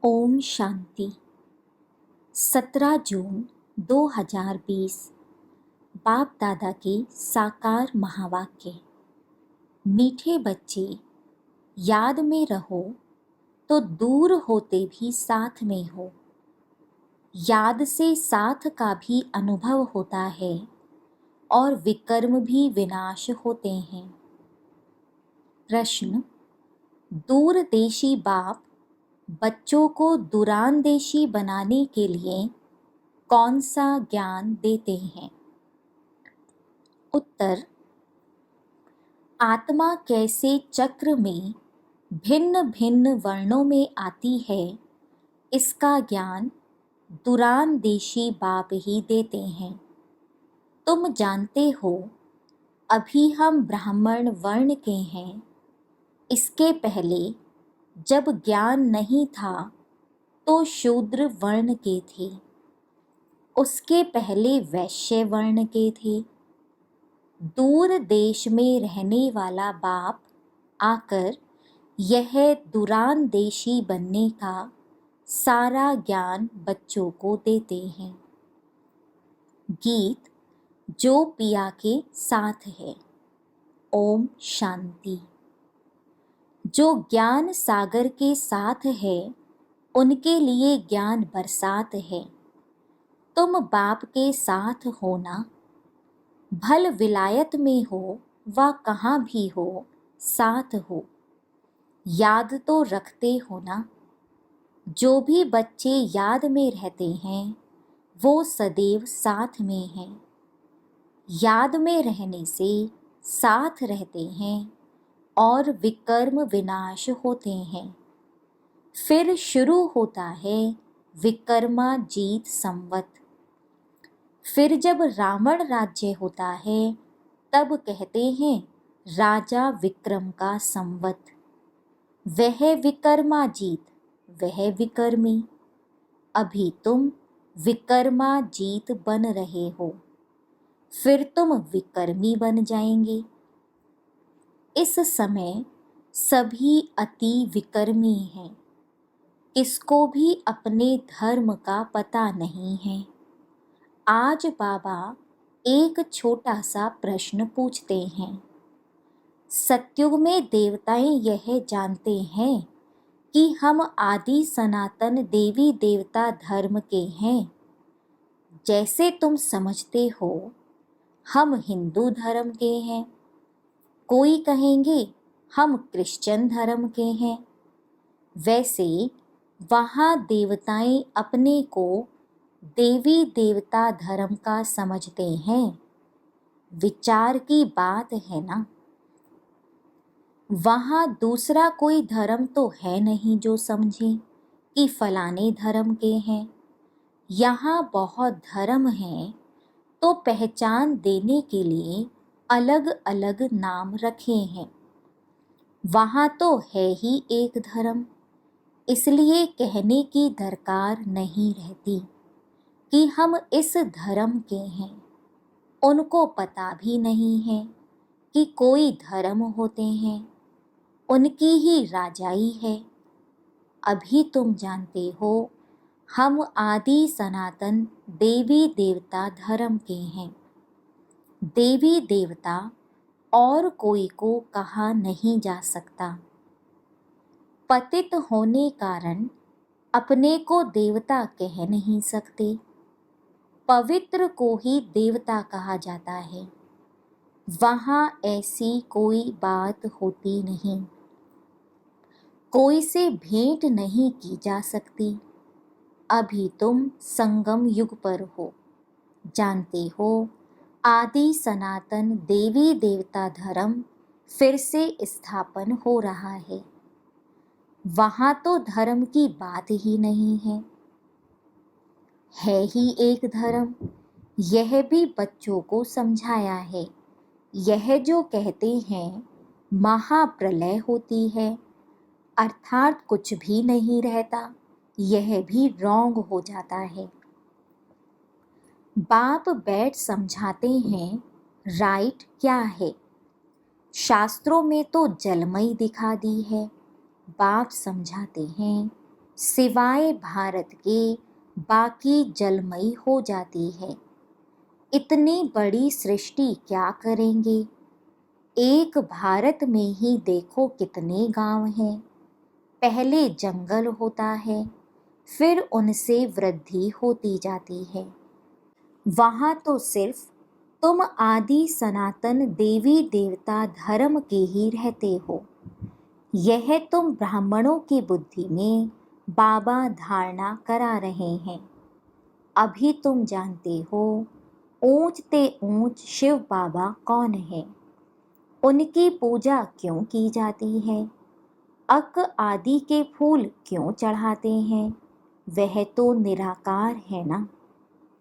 ओम शांति। 17 जून 2020। बाप दादा के साकार महावाक्य। मीठे बच्चे, याद में रहो तो दूर होते भी साथ में हो। याद से साथ का भी अनुभव होता है और विकर्म भी विनाश होते हैं। प्रश्न: दूरदेशी बाप बच्चों को दूरांदेशी बनाने के लिए कौन सा ज्ञान देते हैं? उत्तर: आत्मा कैसे चक्र में भिन्न भिन्न वर्णों में आती है, इसका ज्ञान दूरांदेशी बाप ही देते हैं। तुम जानते हो, अभी हम ब्राह्मण वर्ण के हैं। इसके पहले जब ज्ञान नहीं था तो शूद्र वर्ण के थे, उसके पहले वैश्य वर्ण के थे। दूर देश में रहने वाला बाप आकर यह दूरांदेशी बनने का सारा ज्ञान बच्चों को देते हैं। गीत जो पिया के साथ है। ओम शांति। जो ज्ञान सागर के साथ है, उनके लिए ज्ञान बरसात है। तुम बाप के साथ होना, भल विलायत में हो व कहाँ भी हो, साथ हो। याद तो रखते हो ना। जो भी बच्चे याद में रहते हैं वो सदैव साथ में हैं। याद में रहने से साथ रहते हैं और विकर्म विनाश होते हैं। फिर शुरू होता है विकर्मा जीत संवत। फिर जब रावण राज्य होता है तब कहते हैं राजा विक्रम का संवत। वह विकर्मा जीत, वह विकर्मी। अभी तुम विकर्मा जीत बन रहे हो, फिर तुम विकर्मी बन जाएंगे। इस समय सभी अति विकर्मी हैं। किसको भी अपने धर्म का पता नहीं है। आज बाबा एक छोटा सा प्रश्न पूछते हैं। सतयुग में देवताएं यह जानते हैं कि हम आदि सनातन देवी देवता धर्म के हैं। जैसे तुम समझते हो हम हिंदू धर्म के हैं, कोई कहेंगे हम क्रिश्चियन धर्म के हैं। वैसे वहाँ देवताएं अपने को देवी देवता धर्म का समझते हैं। विचार की बात है ना। वहाँ दूसरा कोई धर्म तो है नहीं जो समझे कि फलाने धर्म के हैं। यहाँ बहुत धर्म हैं, तो पहचान देने के लिए अलग अलग नाम रखे हैं। वहाँ तो है ही एक धर्म, इसलिए कहने की दरकार नहीं रहती कि हम इस धर्म के हैं। उनको पता भी नहीं है कि कोई धर्म होते हैं, उनकी ही राजाई है। अभी तुम जानते हो हम आदि सनातन देवी देवता धर्म के हैं। देवी देवता और कोई को कहा नहीं जा सकता। पतित होने कारण अपने को देवता कह नहीं सकते। पवित्र को ही देवता कहा जाता है। वहाँ ऐसी कोई बात होती नहीं। कोई से भेंट नहीं की जा सकती। अभी तुम संगम युग पर हो। जानते हो आदि सनातन देवी देवता धर्म फिर से स्थापन हो रहा है। वहाँ तो धर्म की बात ही नहीं है ही एक धर्म। यह भी बच्चों को समझाया है। यह जो कहते हैं महाप्रलय होती है, अर्थात कुछ भी नहीं रहता, यह भी रॉन्ग हो जाता है। बाप बैठ समझाते हैं राइट क्या है। शास्त्रों में तो जलमई दिखा दी है। बाप समझाते हैं सिवाय भारत के बाकी जलमयी हो जाती है। इतनी बड़ी सृष्टि क्या करेंगे? एक भारत में ही देखो कितने गांव हैं। पहले जंगल होता है, फिर उनसे वृद्धि होती जाती है। वहाँ तो सिर्फ तुम आदि सनातन देवी देवता धर्म के ही रहते हो। यह तुम ब्राह्मणों की बुद्धि में बाबा धारणा करा रहे हैं। अभी तुम जानते हो ऊंच ते ऊंच शिव बाबा कौन है, उनकी पूजा क्यों की जाती है, अक आदि के फूल क्यों चढ़ाते हैं। वह तो निराकार है ना।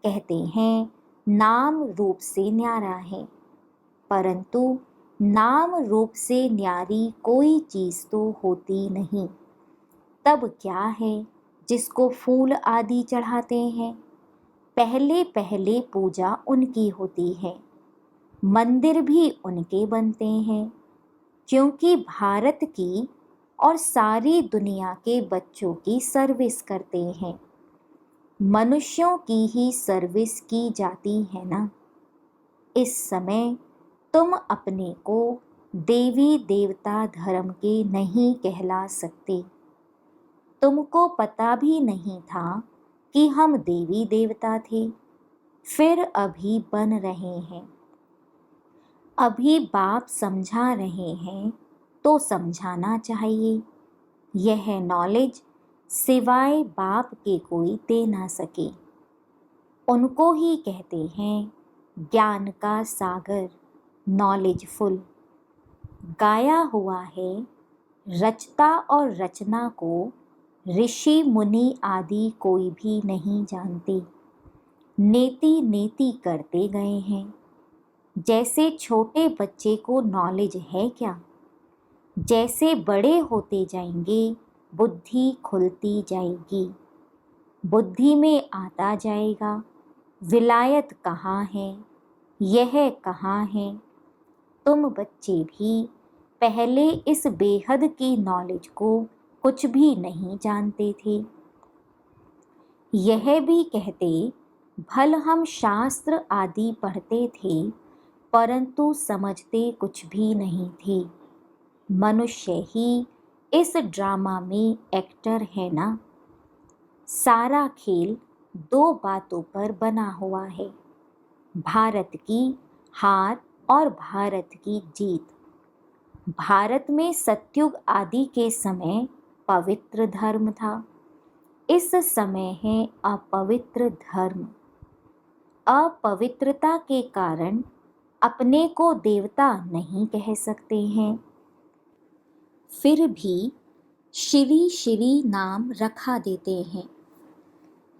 कहते हैं नाम रूप से न्यारा है, परंतु नाम रूप से न्यारी कोई चीज तो होती नहीं। तब क्या है जिसको फूल आदि चढ़ाते हैं? पहले पहले पूजा उनकी होती है, मंदिर भी उनके बनते हैं, क्योंकि भारत की और सारी दुनिया के बच्चों की सर्विस करते हैं। मनुष्यों की ही सर्विस की जाती है ना। इस समय तुम अपने को देवी देवता धर्म के नहीं कहला सकते। तुमको पता भी नहीं था कि हम देवी देवता थे, फिर अभी बन रहे हैं। अभी बाप समझा रहे हैं तो समझाना चाहिए। यह नॉलेज सिवाय बाप के कोई दे ना सके। उनको ही कहते हैं ज्ञान का सागर, नॉलेजफुल। गाया हुआ है रचता और रचना को ऋषि मुनि आदि कोई भी नहीं जानते, नेति नेति करते गए हैं। जैसे छोटे बच्चे को नॉलेज है क्या? जैसे बड़े होते जाएंगे बुद्धि खुलती जाएगी, बुद्धि में आता जाएगा विलायत कहाँ है, यह कहाँ है। तुम बच्चे भी पहले इस बेहद की नॉलेज को कुछ भी नहीं जानते थे। यह भी कहते भल हम शास्त्र आदि पढ़ते थे, परंतु समझते कुछ भी नहीं थे। मनुष्य ही इस ड्रामा में एक्टर है ना। सारा खेल दो बातों पर बना हुआ है, भारत की हार और भारत की जीत। भारत में सत्युग आदि के समय पवित्र धर्म था, इस समय है अपवित्र धर्म। अपवित्रता के कारण अपने को देवता नहीं कह सकते हैं, फिर भी श्री श्री नाम रखा देते हैं।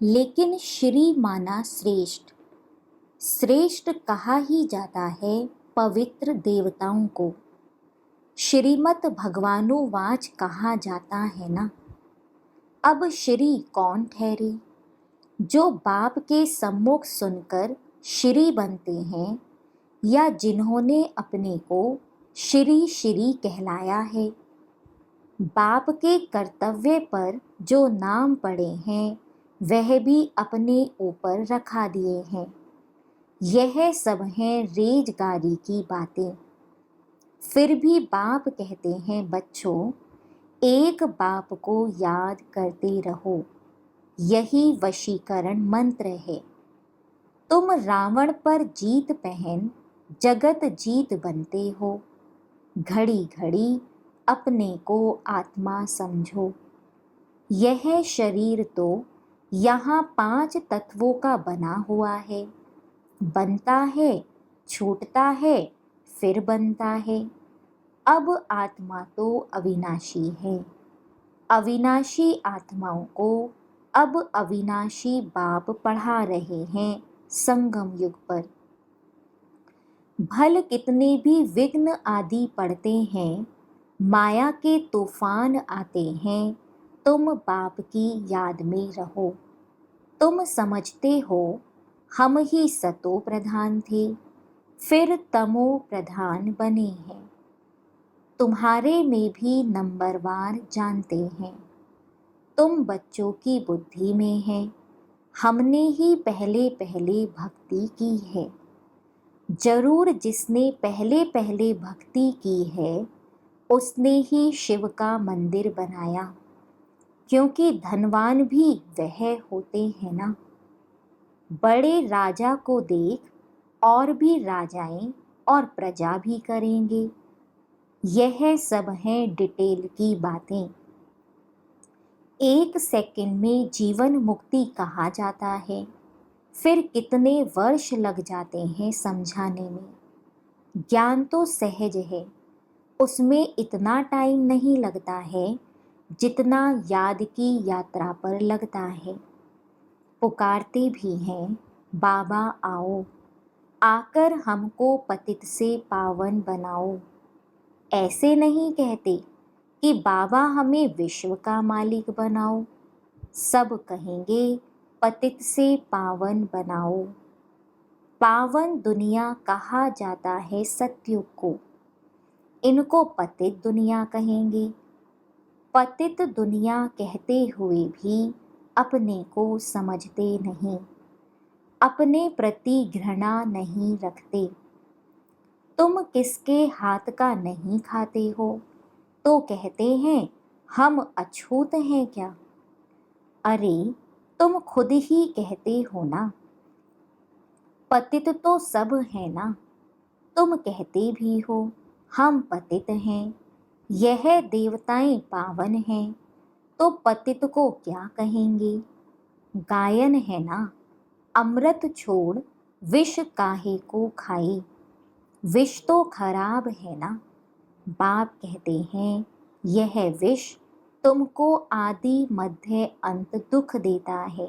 लेकिन श्री माना श्रेष्ठ, श्रेष्ठ कहा ही जाता है पवित्र देवताओं को। श्रीमत भगवानुवाच कहा जाता है ना। अब श्री कौन ठहरे? जो बाप के सम्मुख सुनकर श्री बनते हैं, या जिन्होंने अपने को श्री श्री कहलाया है। बाप के कर्तव्य पर जो नाम पड़े हैं वह भी अपने ऊपर रखा दिए हैं। यह सब हैं रेजगारी की बातें। फिर भी बाप कहते हैं बच्चों, एक बाप को याद करते रहो, यही वशीकरण मंत्र है। तुम रावण पर जीत पहन जगत जीत बनते हो। घड़ी घड़ी अपने को आत्मा समझो। यह शरीर तो यहाँ 5 तत्वों का बना हुआ है, बनता है, छूटता है, फिर बनता है। अब आत्मा तो अविनाशी है। अविनाशी आत्माओं को अब अविनाशी बाप पढ़ा रहे हैं संगम युग पर। भल कितने भी विघ्न आदि पड़ते हैं, माया के तूफान आते हैं, तुम बाप की याद में रहो। तुम समझते हो हम ही सतो प्रधान थे, फिर तमो प्रधान बने हैं। तुम्हारे में भी नंबरवार जानते हैं। तुम बच्चों की बुद्धि में है, हमने ही पहले पहले भक्ति की है। जरूर जिसने पहले पहले भक्ति की है उसने ही शिव का मंदिर बनाया, क्योंकि धनवान भी वह होते हैं ना। बड़े राजा को देख और भी राजाएं और प्रजा भी करेंगे। यह सब हैं डिटेल की बातें। 1 सेकंड में जीवन मुक्ति कहा जाता है, फिर कितने वर्ष लग जाते हैं समझाने में। ज्ञान तो सहज है, उसमें इतना टाइम नहीं लगता है जितना याद की यात्रा पर लगता है। पुकारते भी हैं, बाबा आओ, आकर हमको पतित से पावन बनाओ। ऐसे नहीं कहते कि बाबा हमें विश्व का मालिक बनाओ। सब कहेंगे पतित से पावन बनाओ। पावन दुनिया कहा जाता है सतयुग को, इनको पतित दुनिया कहेंगे। पतित दुनिया कहते हुए भी अपने को समझते नहीं, अपने प्रति घृणा नहीं रखते। तुम किसके हाथ का नहीं खाते हो तो कहते हैं हम अछूत हैं क्या। अरे तुम खुद ही कहते हो ना, पतित तो सब है ना। तुम कहते भी हो हम पतित हैं, यह देवताएं पावन हैं, तो पतित को क्या कहेंगे। गायन है ना, अमृत छोड़ विष काहे को खाए। विष तो खराब है ना। बाप कहते हैं यह विष तुमको आदि मध्य अंत दुख देता है,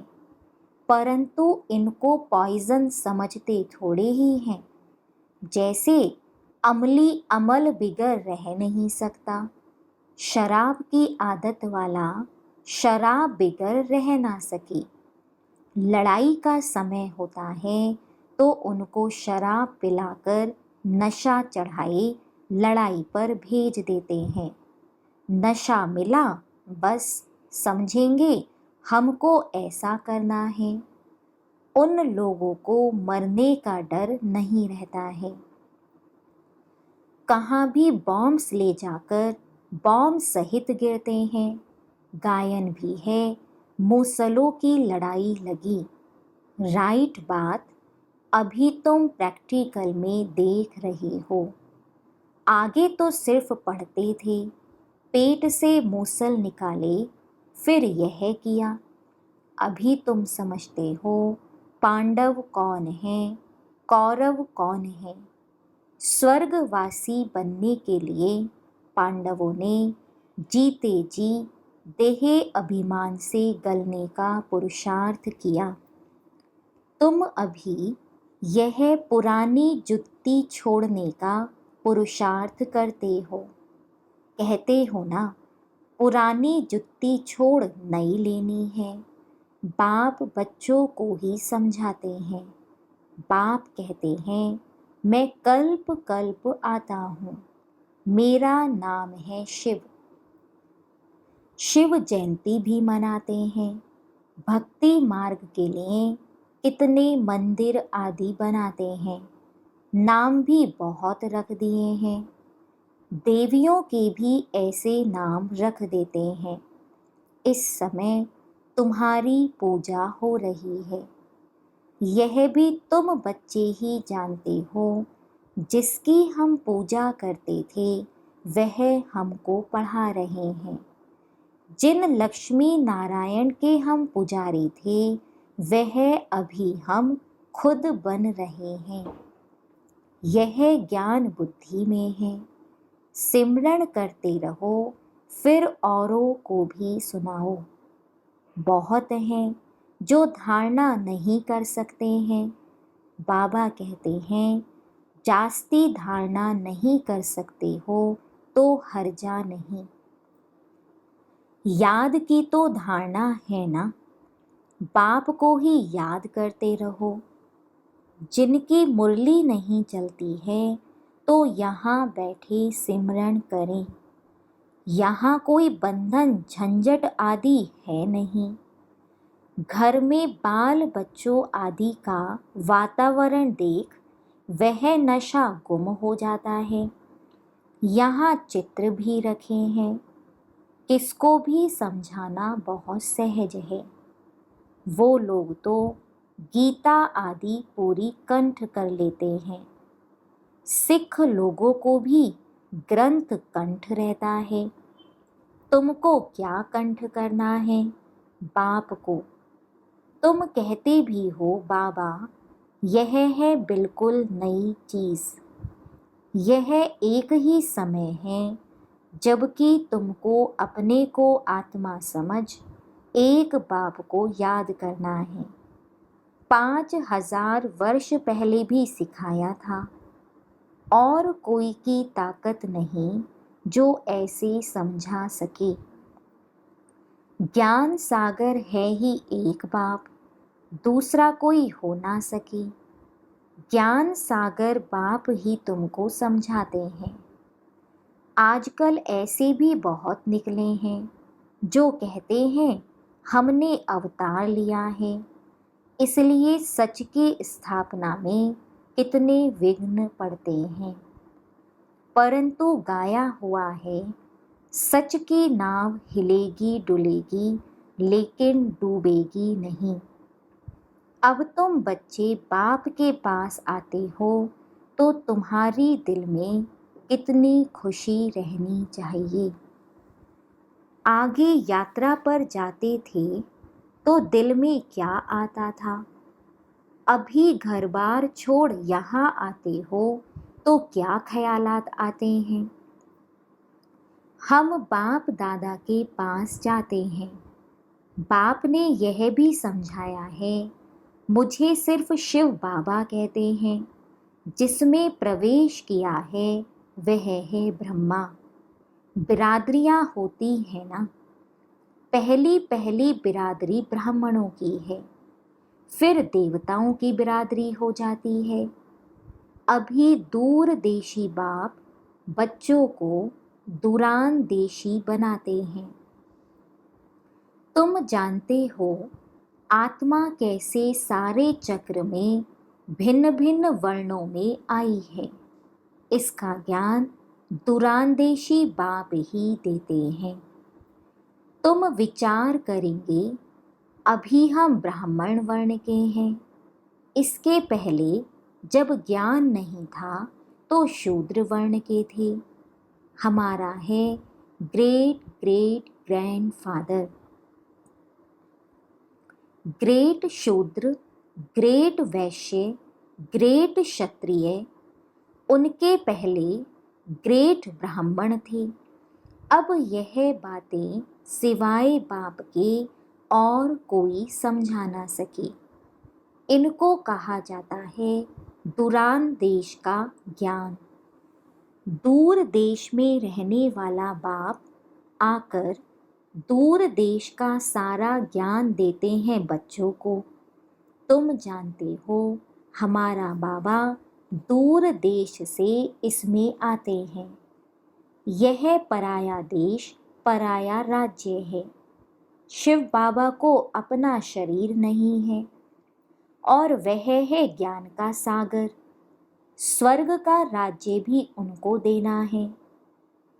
परंतु इनको पॉइजन समझते थोड़े ही हैं। जैसे अमली अमल बिगर रह नहीं सकता, शराब की आदत वाला शराब बिगर रह ना सके। लड़ाई का समय होता है तो उनको शराब पिलाकर नशा चढ़ाए लड़ाई पर भेज देते हैं। नशा मिला बस समझेंगे हमको ऐसा करना है। उन लोगों को मरने का डर नहीं रहता है। कहाँ भी बॉम्ब्स ले जाकर बॉम्ब सहित गिरते हैं। गायन भी है, मूसलों की लड़ाई लगी। राइट बात अभी तुम प्रैक्टिकल में देख रहे हो। आगे तो सिर्फ पढ़ते थे, पेट से मूसल निकाले फिर यह किया। अभी तुम समझते हो पांडव कौन है, कौरव कौन है। स्वर्गवासी बनने के लिए पांडवों ने जीते जी देह अभिमान से गलने का पुरुषार्थ किया। तुम अभी यह पुरानी जुत्ती छोड़ने का पुरुषार्थ करते हो। कहते हो ना पुरानी जुत्ती छोड़ नई लेनी है। बाप बच्चों को ही समझाते हैं। बाप कहते हैं मैं कल्प कल्प आता हूँ, मेरा नाम है शिव। शिव जयंती भी मनाते हैं। भक्ति मार्ग के लिए कितने मंदिर आदि बनाते हैं, नाम भी बहुत रख दिए हैं। देवियों के भी ऐसे नाम रख देते हैं। इस समय तुम्हारी पूजा हो रही है। यह भी तुम बच्चे ही जानते हो। जिसकी हम पूजा करते थे वह हमको पढ़ा रहे हैं। जिन लक्ष्मी नारायण के हम पुजारी थे वह अभी हम खुद बन रहे हैं। यह ज्ञान बुद्धि में है। सिमरन करते रहो फिर औरों को भी सुनाओ। बहुत हैं जो धारणा नहीं कर सकते हैं। बाबा कहते हैं जास्ती धारणा नहीं कर सकते हो तो हर्जा नहीं। याद की तो धारणा है ना, बाप को ही याद करते रहो। जिनकी मुरली नहीं चलती है तो यहाँ बैठे सिमरन करें। यहाँ कोई बंधन झंझट आदि है नहीं। घर में बाल बच्चों आदि का वातावरण देख वह नशा गुम हो जाता है। यहाँ चित्र भी रखे हैं, किसको भी समझाना बहुत सहज है। वो लोग तो गीता आदि पूरी कंठ कर लेते हैं। सिख लोगों को भी ग्रंथ कंठ रहता है। तुमको क्या कंठ करना है? बाप को। तुम कहते भी हो बाबा यह है बिल्कुल नई चीज़। यह एक ही समय है जबकि तुमको अपने को आत्मा समझ एक बाप को याद करना है। 5000 वर्ष पहले भी सिखाया था। और कोई की ताकत नहीं जो ऐसे समझा सके। ज्ञान सागर है ही एक बाप, दूसरा कोई हो ना सके। ज्ञान सागर बाप ही तुमको समझाते हैं। आजकल ऐसे भी बहुत निकले हैं जो कहते हैं हमने अवतार लिया है, इसलिए सच की स्थापना में कितने विघ्न पड़ते हैं। परंतु गाया हुआ है सच की नाव हिलेगी डुलेगी लेकिन डूबेगी नहीं। अब तुम बच्चे बाप के पास आते हो तो तुम्हारी दिल में कितनी खुशी रहनी चाहिए। आगे यात्रा पर जाते थे तो दिल में क्या आता था? अभी घर बार छोड़ यहाँ आते हो तो क्या ख्यालात आते हैं? हम बाप दादा के पास जाते हैं। बाप ने यह भी समझाया है, मुझे सिर्फ शिव बाबा कहते हैं। जिसमें प्रवेश किया है वह है ब्रह्मा। बिरादरियां होती हैं ना, पहली पहली बिरादरी ब्राह्मणों की है, फिर देवताओं की बिरादरी हो जाती है। अभी दूर देशी बाप बच्चों को दूरान देशी बनाते हैं। तुम जानते हो आत्मा कैसे सारे चक्र में भिन्न भिन्न वर्णों में आई है। इसका ज्ञान दूरांदेशी बाप ही देते हैं। तुम विचार करेंगे अभी हम ब्राह्मण वर्ण के हैं, इसके पहले जब ज्ञान नहीं था तो शूद्र वर्ण के थे। हमारा है ग्रेट ग्रेट ग्रैंडफादर। ग्रेट शूद्र, ग्रेट वैश्य, ग्रेट क्षत्रिय, उनके पहले ग्रेट ब्राह्मण थे। अब यह बातें सिवाय बाप के और कोई समझा ना सके। इनको कहा जाता है दूरान देश का ज्ञान। दूर देश में रहने वाला बाप आकर दूर देश का सारा ज्ञान देते हैं बच्चों को। तुम जानते हो हमारा बाबा दूर देश से इसमें आते हैं। यह पराया देश पराया राज्य है। शिव बाबा को अपना शरीर नहीं है और वह है ज्ञान का सागर। स्वर्ग का राज्य भी उनको देना है।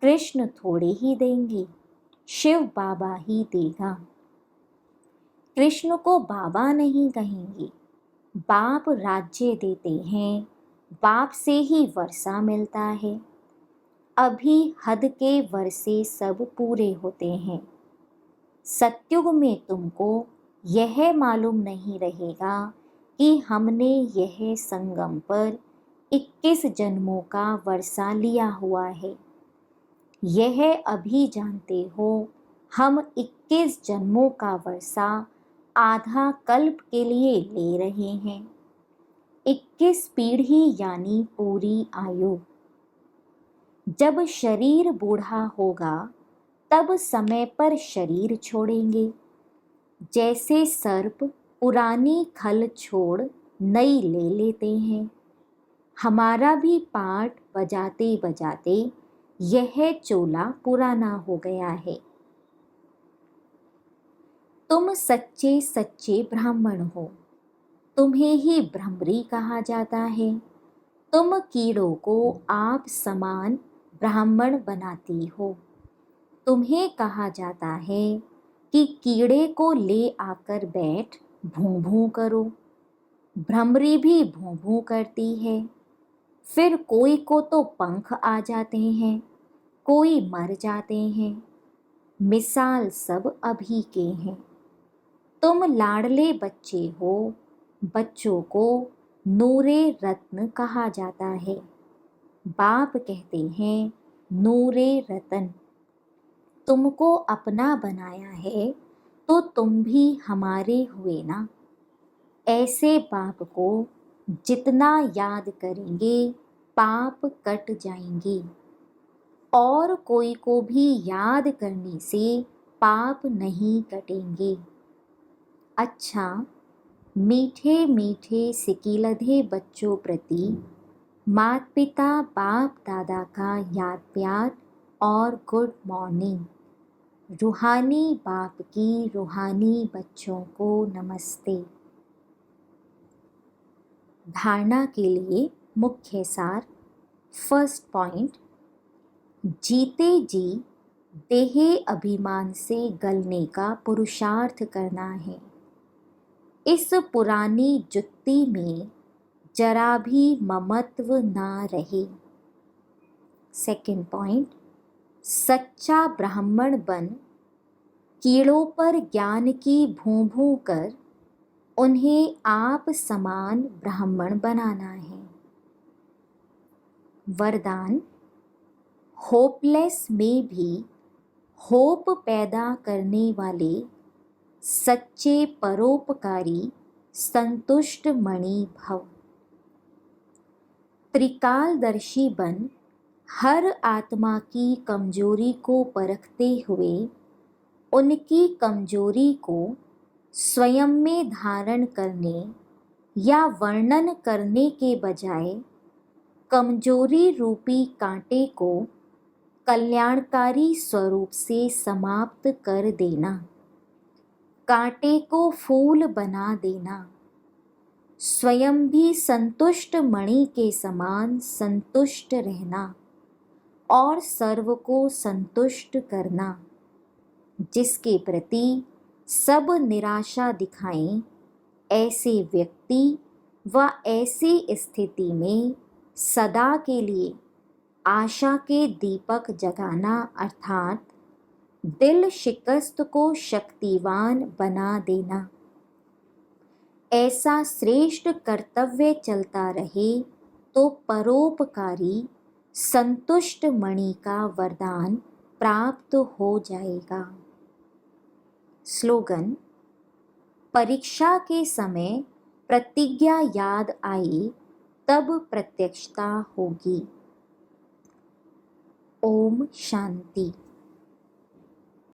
कृष्ण थोड़े ही देंगे, शिव बाबा ही देगा। कृष्ण को बाबा नहीं कहेंगे, बाप राज्य देते हैं, बाप से ही वर्षा मिलता है। अभी हद के वर्षे सब पूरे होते हैं। सत्युग में तुमको यह मालूम नहीं रहेगा कि हमने यह संगम पर 21 जन्मों का वर्षा लिया हुआ है। यह अभी जानते हो हम 21 जन्मों का वर्षा आधा कल्प के लिए ले रहे हैं। 21 पीढ़ी यानी पूरी आयु। जब शरीर बूढ़ा होगा तब समय पर शरीर छोड़ेंगे। जैसे सर्प पुरानी खल छोड़ नई ले लेते हैं, हमारा भी पाठ बजाते बजाते यह चोला पुराना हो गया है। तुम सच्चे सच्चे ब्राह्मण हो, तुम्हें ही भ्रमरी कहा जाता है। तुम कीड़ों को आप समान ब्राह्मण बनाती हो। तुम्हें कहा जाता है कि कीड़े को ले आकर बैठ भूं भूं करो। भ्रमरी भी भूं भूं करती है। फिर कोई को तो पंख आ जाते हैं, कोई मर जाते हैं। मिसाल सब अभी के हैं। तुम लाडले बच्चे हो, बच्चों को नूरे रत्न कहा जाता है। बाप कहते हैं नूरे रतन। तुमको अपना बनाया है तो तुम भी हमारे हुए ना। ऐसे बाप को जितना याद करेंगे पाप कट जाएंगे, और कोई को भी याद करने से पाप नहीं कटेंगे। अच्छा, मीठे मीठे सिकीलधे बच्चों प्रति माता पिता बाप दादा का याद प्यार और गुड मॉर्निंग। रूहानी बाप की रूहानी बच्चों को नमस्ते। धारणा के लिए मुख्य सार। फर्स्ट पॉइंट, जीते जी देहे अभिमान से गलने का पुरुषार्थ करना है। इस पुरानी जुत्ती में जरा भी ममत्व ना रहे। सेकंड पॉइंट, सच्चा ब्राह्मण बन कीड़ों पर ज्ञान की भूं भूं कर उन्हें आप समान ब्राह्मण बनाना है। वरदान, होपलेस में भी होप पैदा करने वाले सच्चे परोपकारी संतुष्ट मणि भव। त्रिकालदर्शी बन हर आत्मा की कमजोरी को परखते हुए उनकी कमजोरी को स्वयं में धारण करने या वर्णन करने के बजाय कमजोरी रूपी कांटे को कल्याणकारी स्वरूप से समाप्त कर देना, कांटे को फूल बना देना, स्वयं भी संतुष्ट मणि के समान संतुष्ट रहना और सर्व को संतुष्ट करना। जिसके प्रति सब निराशा दिखाएं, ऐसे व्यक्ति व ऐसी स्थिति में सदा के लिए आशा के दीपक जगाना अर्थात दिल शिकस्त को शक्तिवान बना देना। ऐसा श्रेष्ठ कर्तव्य चलता रहे तो परोपकारी संतुष्ट मणि का वरदान प्राप्त हो जाएगा। स्लोगन, परीक्षा के समय प्रतिज्ञा याद आई तब प्रत्यक्षता होगी। ओम शांति।